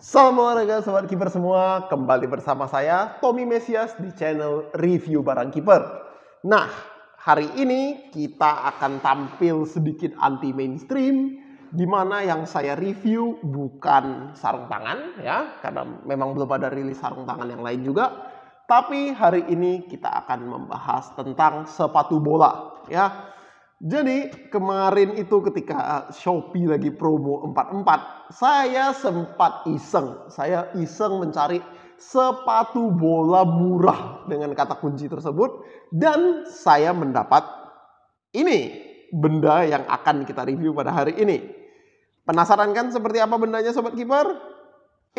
Salam olahraga sobat kiper semua, kembali bersama saya Tommy Mesias di channel review barang kiper. Nah, hari ini kita akan tampil sedikit anti mainstream, di mana yang saya review bukan sarung tangan ya, karena memang belum ada rilis sarung tangan yang lain juga. Tapi hari ini kita akan membahas tentang sepatu bola ya. Jadi kemarin itu ketika Shopee lagi promo 44, saya sempat iseng. Saya iseng mencari sepatu bola murah dengan kata kunci tersebut. Dan saya mendapat ini benda yang akan kita review pada hari ini. Penasaran kan seperti apa bendanya Sobat Kiper?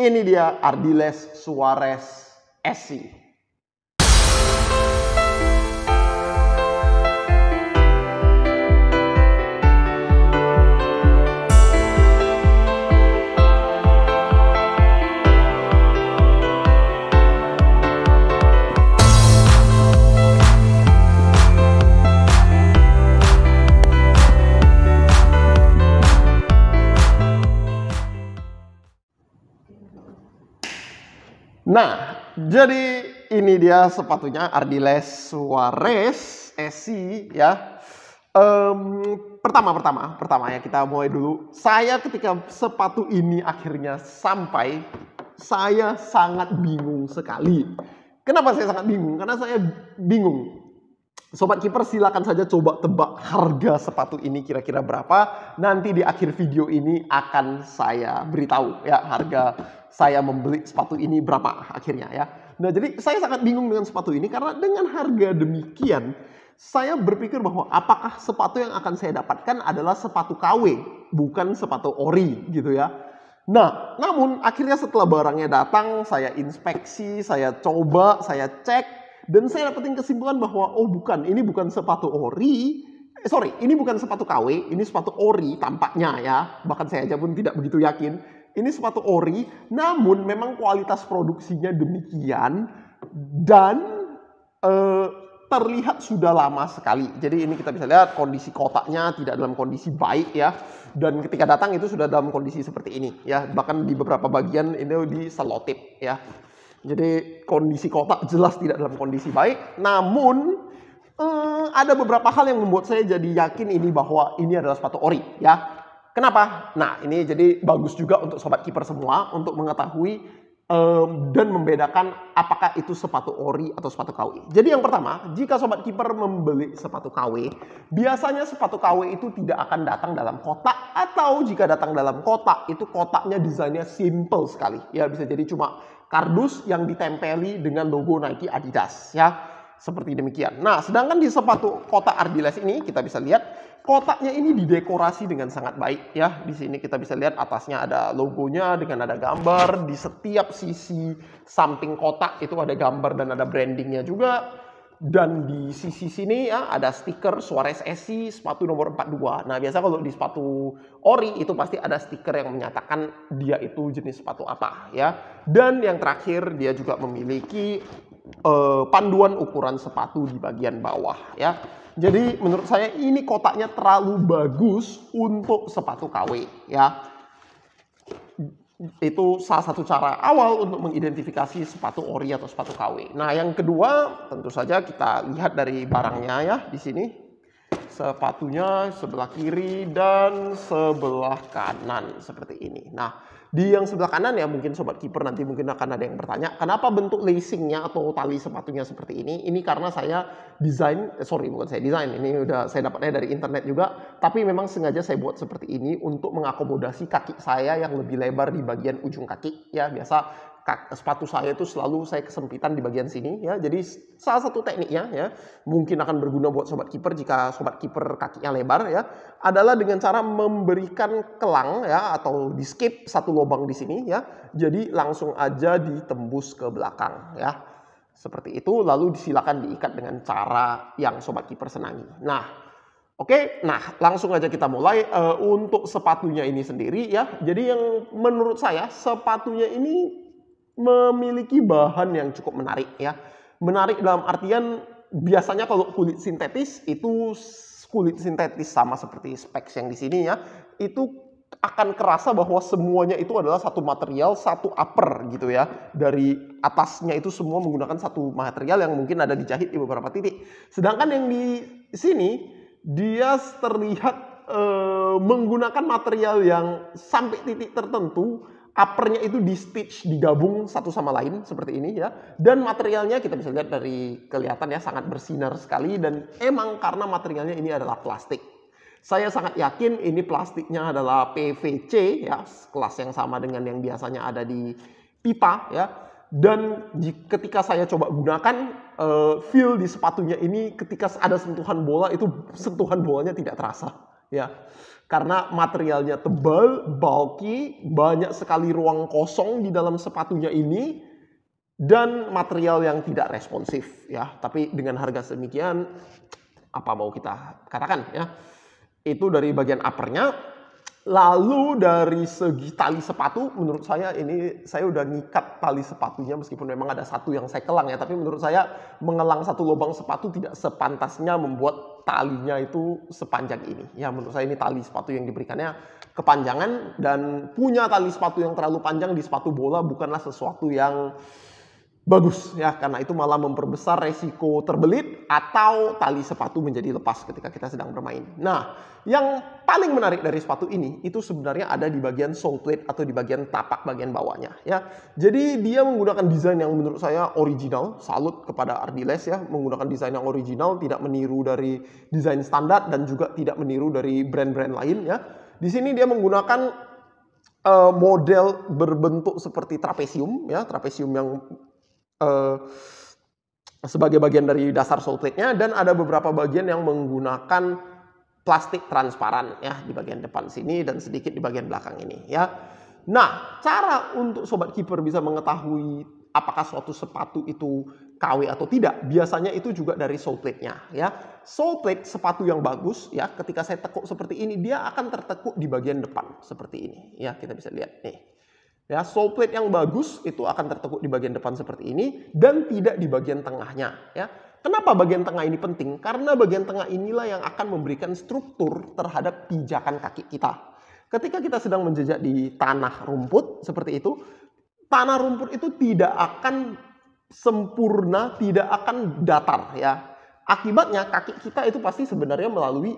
Ini dia Ardiles Suarez SC. Nah, jadi ini dia sepatunya Ardiles Suarez SC ya. Pertama ya kita mulai dulu. Saya ketika sepatu ini akhirnya sampai, saya sangat bingung sekali. Kenapa saya sangat bingung? Karena saya bingung. Sobat Kiper silakan saja coba tebak harga sepatu ini kira-kira berapa. Nanti di akhir video ini akan saya beritahu ya harga saya membeli sepatu ini berapa akhirnya ya. Nah, jadi saya sangat bingung dengan sepatu ini karena dengan harga demikian saya berpikir bahwa apakah sepatu yang akan saya dapatkan adalah sepatu KW, bukan sepatu ori gitu ya. Nah, namun akhirnya setelah barangnya datang, saya inspeksi, saya coba, saya cek, dan saya dapetin kesimpulan bahwa oh bukan, ini bukan sepatu ori, ini bukan sepatu KW, ini sepatu ori tampaknya ya. Bahkan saya aja pun tidak begitu yakin. Ini sepatu ori, namun memang kualitas produksinya demikian dan terlihat sudah lama sekali. Jadi ini kita bisa lihat kondisi kotaknya tidak dalam kondisi baik ya. Dan ketika datang itu sudah dalam kondisi seperti ini ya. Bahkan di beberapa bagian ini diselotip ya. Jadi kondisi kotak jelas tidak dalam kondisi baik. Namun ada beberapa hal yang membuat saya jadi yakin ini bahwa ini adalah sepatu ori ya. Kenapa? Nah, ini jadi bagus juga untuk sobat kiper semua untuk mengetahui dan membedakan apakah itu sepatu ori atau sepatu KW. Jadi yang pertama, jika sobat kiper membeli sepatu KW, biasanya sepatu KW itu tidak akan datang dalam kotak, atau jika datang dalam kotak, itu kotaknya desainnya simple sekali. Ya, bisa jadi cuma kardus yang ditempeli dengan logo Nike Adidas ya. Seperti demikian. Nah, sedangkan di sepatu kotak Ardiles ini kita bisa lihat kotaknya ini didekorasi dengan sangat baik ya. Di sini kita bisa lihat atasnya ada logonya dengan ada gambar. Di setiap sisi samping kotak itu ada gambar dan ada brandingnya juga. Dan di sisi sini ya ada stiker Suarez SC sepatu nomor 42. Nah, biasa kalau di sepatu ori itu pasti ada stiker yang menyatakan dia itu jenis sepatu apa ya. Dan yang terakhir dia juga memiliki panduan ukuran sepatu di bagian bawah ya. Jadi menurut saya ini kotaknya terlalu bagus untuk sepatu KW ya. Itu salah satu cara awal untuk mengidentifikasi sepatu ori atau sepatu KW. Nah, yang kedua tentu saja kita lihat dari barangnya ya di sini. Sepatunya sebelah kiri dan sebelah kanan seperti ini. Nah, di yang sebelah kanan ya mungkin sobat kiper nanti mungkin akan ada yang bertanya, kenapa bentuk lacingnya atau tali sepatunya seperti ini? Ini karena saya desain, bukan saya desain, ini udah saya dapatnya dari internet juga. Tapi memang sengaja saya buat seperti ini untuk mengakomodasi kaki saya yang lebih lebar di bagian ujung kaki. Ya, biasa sepatu saya itu selalu saya kesempitan di bagian sini ya. Jadi salah satu tekniknya ya, mungkin akan berguna buat sobat kiper jika sobat kiper kakinya lebar ya, adalah dengan cara memberikan kelang ya atau di skip satu lubang di sini ya. Jadi langsung aja ditembus ke belakang ya. Seperti itu, lalu silakan diikat dengan cara yang sobat kiper senangi. Nah, oke, nah langsung aja kita mulai untuk sepatunya ini sendiri ya. Jadi yang menurut saya sepatunya ini memiliki bahan yang cukup menarik ya. Menarik dalam artian biasanya kalau kulit sintetis itu kulit sintetis sama seperti specs yang di sini ya, itu akan kerasa bahwa semuanya itu adalah satu material, satu upper gitu ya. Dari atasnya itu semua menggunakan satu material yang mungkin ada dijahit di beberapa titik. Sedangkan yang di sini dia terlihat menggunakan material yang sampai titik tertentu, uppernya itu di stitch, digabung satu sama lain seperti ini ya. Dan materialnya kita bisa lihat dari kelihatan ya sangat bersinar sekali, dan emang karena materialnya ini adalah plastik. Saya sangat yakin ini plastiknya adalah PVC ya, kelas yang sama dengan yang biasanya ada di pipa ya. Dan ketika saya coba gunakan feel di sepatunya ini, ketika ada sentuhan bola itu sentuhan bolanya tidak terasa ya. Karena materialnya tebal, bulky, banyak sekali ruang kosong di dalam sepatunya ini, dan material yang tidak responsif ya. Tapi dengan harga sedemikian, apa mau kita katakan ya. Itu dari bagian uppernya. Lalu dari segi tali sepatu, menurut saya ini saya udah ngikat tali sepatunya, meskipun memang ada satu yang saya kelang ya, tapi menurut saya mengelang satu lubang sepatu tidak sepantasnya membuat talinya itu sepanjang ini. Ya menurut saya ini tali sepatu yang diberikannya kepanjangan, dan punya tali sepatu yang terlalu panjang di sepatu bola bukanlah sesuatu yang bagus ya, karena itu malah memperbesar resiko terbelit atau tali sepatu menjadi lepas ketika kita sedang bermain. Nah, yang paling menarik dari sepatu ini itu sebenarnya ada di bagian sole plate atau di bagian tapak bagian bawahnya ya. Jadi dia menggunakan desain yang menurut saya original, salut kepada Ardiles ya, menggunakan desain yang original, tidak meniru dari desain standar dan juga tidak meniru dari brand-brand lain ya. Di sini dia menggunakan model berbentuk seperti trapesium ya, trapesium yang sebagai bagian dari dasar sole plate-nya, dan ada beberapa bagian yang menggunakan plastik transparan ya di bagian depan sini dan sedikit di bagian belakang ini ya. Nah, cara untuk sobat keeper bisa mengetahui apakah suatu sepatu itu KW atau tidak, biasanya itu juga dari sole plate-nya ya. Sole plate sepatu yang bagus ya, ketika saya tekuk seperti ini, dia akan tertekuk di bagian depan seperti ini ya, kita bisa lihat nih. Ya, sole plate yang bagus itu akan tertekuk di bagian depan seperti ini dan tidak di bagian tengahnya ya. Kenapa bagian tengah ini penting? Karena bagian tengah inilah yang akan memberikan struktur terhadap pijakan kaki kita. Ketika kita sedang menjejak di tanah rumput seperti itu, tanah rumput itu tidak akan sempurna, tidak akan datar ya. Akibatnya kaki kita itu pasti sebenarnya melalui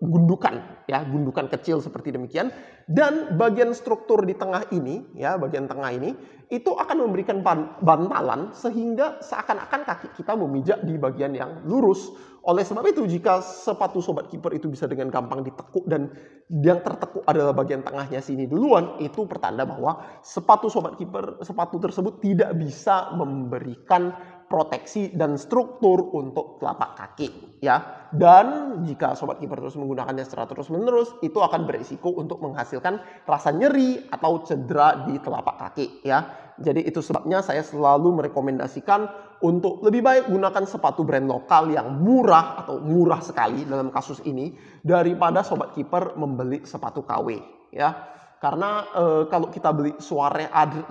gundukan ya, gundukan kecil seperti demikian, dan bagian struktur di tengah ini ya, bagian tengah ini itu akan memberikan bantalan sehingga seakan-akan kaki kita memijak di bagian yang lurus. Oleh sebab itu, jika sepatu sobat keeper itu bisa dengan gampang ditekuk dan yang tertekuk adalah bagian tengahnya sini duluan, itu pertanda bahwa sepatu sobat keeper, sepatu tersebut tidak bisa memberikan proteksi dan struktur untuk telapak kaki ya. Dan jika sobat keeper terus menggunakannya secara terus-menerus, itu akan berisiko untuk menghasilkan rasa nyeri atau cedera di telapak kaki ya. Jadi itu sebabnya saya selalu merekomendasikan untuk lebih baik gunakan sepatu brand lokal yang murah atau murah sekali dalam kasus ini, daripada sobat keeper membeli sepatu KW ya. Karena kalau kita beli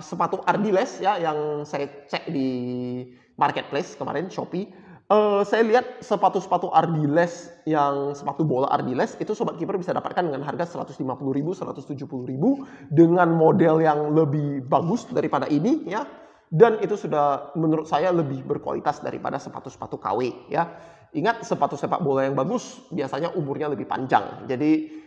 sepatu Ardiles ya, yang saya cek di marketplace kemarin, Shopee, saya lihat sepatu-sepatu Ardiles, yang sepatu bola Ardiles itu sobat keeper bisa dapatkan dengan harga 150.000, 170.000 dengan model yang lebih bagus daripada ini ya. Dan itu sudah menurut saya lebih berkualitas daripada sepatu-sepatu KW ya. Ingat, sepatu sepak bola yang bagus biasanya umurnya lebih panjang. Jadi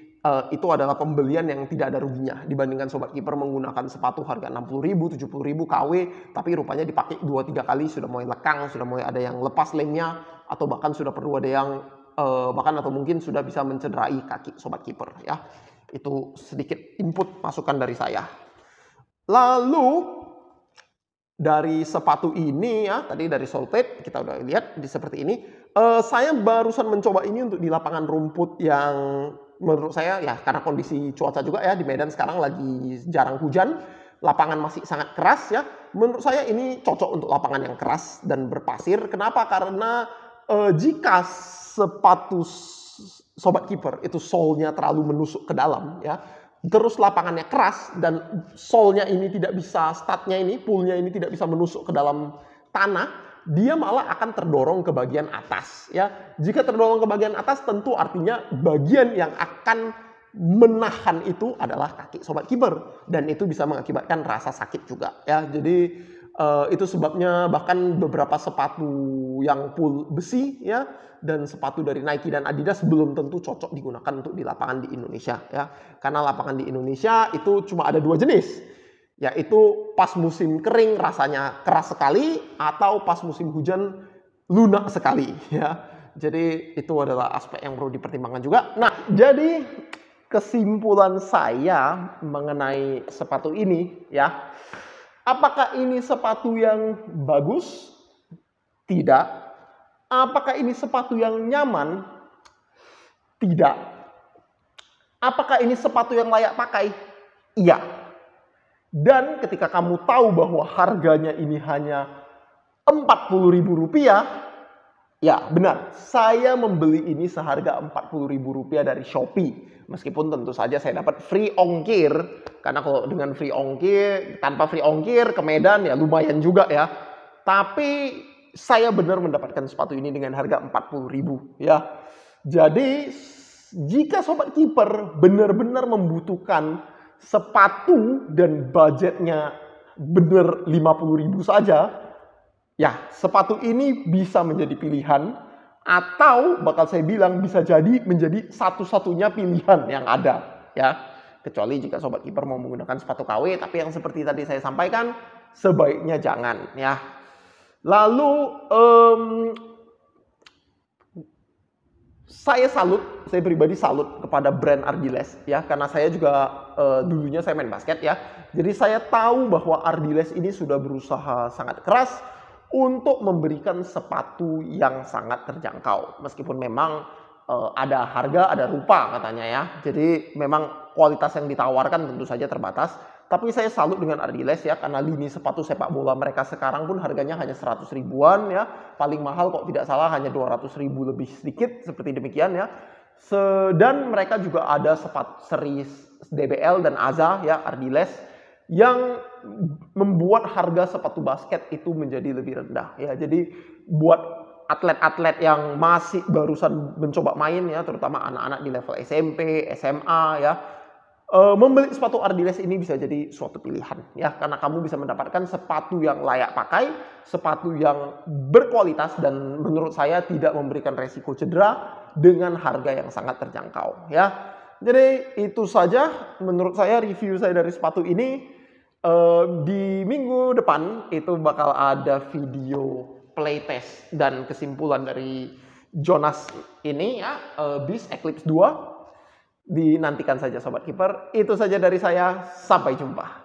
itu adalah pembelian yang tidak ada ruginya dibandingkan sobat keeper menggunakan sepatu harga 60.000, 70.000 KW, tapi rupanya dipakai 2-3 kali sudah mulai lekang, sudah mulai ada yang lepas lemnya, atau bahkan sudah perlu ada yang atau mungkin sudah bisa mencederai kaki sobat keeper ya. Itu sedikit input masukan dari saya. Lalu dari sepatu ini ya, tadi dari sole plate kita udah lihat seperti ini. Saya barusan mencoba ini untuk di lapangan rumput yang menurut saya ya, karena kondisi cuaca juga ya, di Medan sekarang lagi jarang hujan, lapangan masih sangat keras ya. Menurut saya ini cocok untuk lapangan yang keras dan berpasir. Kenapa? Karena jika sepatu sobat keeper itu sole-nya terlalu menusuk ke dalam ya, terus lapangannya keras dan sole-nya ini tidak bisa, stud-nya ini, pool-nya ini tidak bisa menusuk ke dalam tanah, dia malah akan terdorong ke bagian atas ya. Jika terdorong ke bagian atas, tentu artinya bagian yang akan menahan itu adalah kaki sobat kiper, dan itu bisa mengakibatkan rasa sakit juga ya. Jadi itu sebabnya bahkan beberapa sepatu yang full besi ya dan sepatu dari Nike dan Adidas belum tentu cocok digunakan untuk di lapangan di Indonesia ya. Karena lapangan di Indonesia itu cuma ada 2 jenis, yaitu pas musim kering rasanya keras sekali atau pas musim hujan lunak sekali ya. Jadi itu adalah aspek yang perlu dipertimbangkan juga. Nah, jadi kesimpulan saya mengenai sepatu ini ya. Apakah ini sepatu yang bagus? Tidak. Apakah ini sepatu yang nyaman? Tidak. Apakah ini sepatu yang layak pakai? Iya. Dan ketika kamu tahu bahwa harganya ini hanya Rp40.000, ya benar, saya membeli ini seharga Rp40.000 dari Shopee. Meskipun tentu saja saya dapat free ongkir, karena kalau dengan free ongkir, tanpa free ongkir ke Medan ya lumayan juga ya. Tapi saya benar mendapatkan sepatu ini dengan harga Rp40.000 ya. Jadi jika sobat kiper benar-benar membutuhkan sepatu dan budgetnya benar Rp50.000 saja, ya sepatu ini bisa menjadi pilihan. Atau bakal saya bilang bisa jadi menjadi satu-satunya pilihan yang ada ya. Kecuali jika sobat kiper mau menggunakan sepatu KW, tapi yang seperti tadi saya sampaikan sebaiknya jangan ya. Lalu saya pribadi salut kepada brand Ardiles ya, karena saya juga dulunya saya main basket ya. Jadi saya tahu bahwa Ardiles ini sudah berusaha sangat keras untuk memberikan sepatu yang sangat terjangkau. Meskipun memang ada harga, ada rupa katanya ya. Jadi memang kualitas yang ditawarkan tentu saja terbatas. Tapi saya salut dengan Ardiles ya, karena lini sepatu sepak bola mereka sekarang pun harganya hanya 100 ribuan ya. Paling mahal kok tidak salah hanya 200 ribu lebih sedikit, seperti demikian ya. Dan mereka juga ada sepatu seri DBL dan AZA ya, Ardiles, yang membuat harga sepatu basket itu menjadi lebih rendah ya. Jadi buat atlet-atlet yang masih barusan mencoba main ya, terutama anak-anak di level SMP, SMA ya, membeli sepatu Ardiles ini bisa jadi suatu pilihan ya, karena kamu bisa mendapatkan sepatu yang layak pakai, sepatu yang berkualitas dan menurut saya tidak memberikan resiko cedera dengan harga yang sangat terjangkau ya. Jadi itu saja menurut saya review saya dari sepatu ini. Di minggu depan itu bakal ada video playtest dan kesimpulan dari Jonas ini ya, Beast Eclipse 2. Dinantikan saja sobat kiper. Itu saja dari saya, sampai jumpa.